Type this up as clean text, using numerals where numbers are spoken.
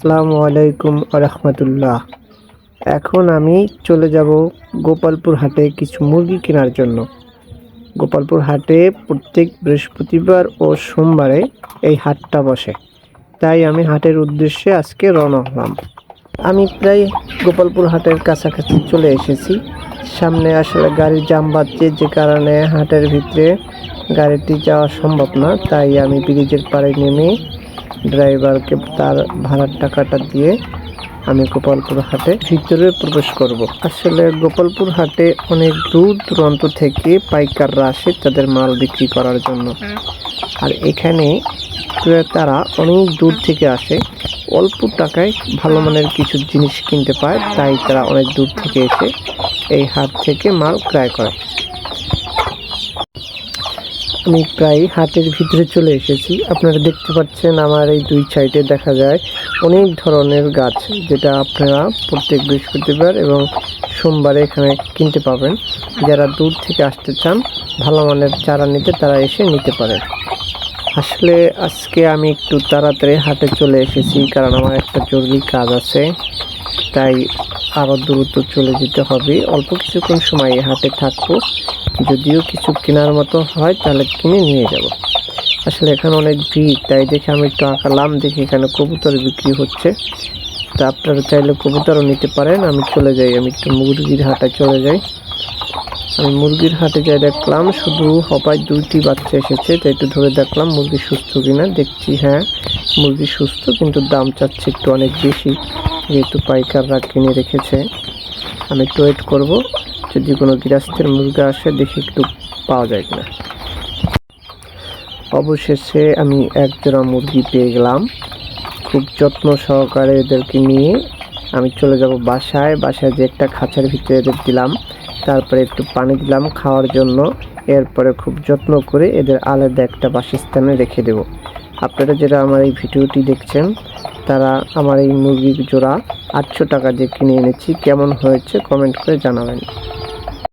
আসসালামু আলাইকুম রাহমাতুল্লাহ। এখন আমি চলে যাব গোপালপুর হাটে কিছু মুরগি কেনার জন্য। গোপালপুর হাটে প্রত্যেক বৃহস্পতিবার ও সোমবারে এই হাটটা বসে, তাই আমি হাটের উদ্দেশ্যে আজকে রওনা হলাম। আমি প্রায় গোপালপুর হাটের কাছাকাছি চলে এসেছি। সামনে আসলে গাড়ির জাম বাঁধছে, যে কারণে হাটের ভিতরে গাড়িটি যাওয়া সম্ভব না, তাই আমি ব্রিজের পাড়ে নেমে ড্রাইভারকে তার ভাড়ার টাকাটা দিয়ে আমি গোপালপুর হাটে ভিতরে প্রবেশ করব। আসলে গোপালপুর হাটে অনেক দূর দূরান্ত থেকে পাইকাররা আসে তাদের মাল বিক্রি করার জন্য, আর এখানে ক্রেতারা অনেক দূর থেকে আসে অল্প টাকায় ভালো মানের কিছু জিনিস কিনতে পায়, তাই তারা অনেক দূর থেকে এসে এই হাট থেকে মাল ক্রয় করে। আমি প্রায় হাটের ভিতরে চলে এসেছি। আপনারা দেখতে পাচ্ছেন আমার এই দুই সাইডে দেখা যায় অনেক ধরনের গাছ, যেটা আপনারা প্রত্যেক বৃহস্পতিবার এবং সোমবারে এখানে কিনতে পাবেন। যারা দূর থেকে আসতে চান ভালো মানের চারা নিতে, তারা এসে নিতে পারেন। আসলে আজকে আমি একটু তাড়াতাড়ি হাটে চলে এসেছি, কারণ আমার একটা জরুরি কাজ আছে, তাই আরও দ্রুত চলে যেতে হবে। অল্প কিছুক্ষণ সময় হাটে থাকবো, যদিও কিছু কেনার মতো হয় তাহলে কিনে নিয়ে যাব। আসলে এখানে অনেক ভিড়, তাই দেখে আমি একটু আঁকালাম, দেখি এখানে কবুতর বিক্রি হচ্ছে। তা আপনারা চাইলে কবুতরও নিতে পারেন। আমি চলে যাই, আমি একটু মুরগির হাটে চলে যাই। আমি মুরগির হাটে যাই, দেখলাম শুধু হপায় 2টি বাচ্চা এসেছে, তাই একটু ধরে দেখলাম মুরগি সুস্থ কিনা। দেখছি হ্যাঁ মুরগি সুস্থ, কিন্তু দাম চাচ্ছে একটু অনেক বেশি, যেহেতু পাইকাররা কিনে রেখেছে। আমি একটু ওয়েট করবো, যদি কোনো গৃহস্থের মুরগি আসে দেখি একটু পাওয়া যায় কিনা। অবশেষে আমি এক জোড়া মুরগি পেয়ে গেলাম। খুব যত্ন সহকারে এদেরকে নিয়ে আমি চলে যাব বাসায়। বাসায় যে একটা খাঁচার ভিতরে এদের দিলাম, তারপরে একটু পানি দিলাম খাওয়ার জন্য। এরপরে খুব যত্ন করে এদের আলাদা একটা বাসস্থানে রেখে দেব। আপনারা যারা আমার এই ভিডিওটি দেখছেন, তারা আমার এই মুরগির জোড়া 800 টাকা দিয়ে কিনে এনেছি, কেমন হয়েছে কমেন্ট করে জানাবেন।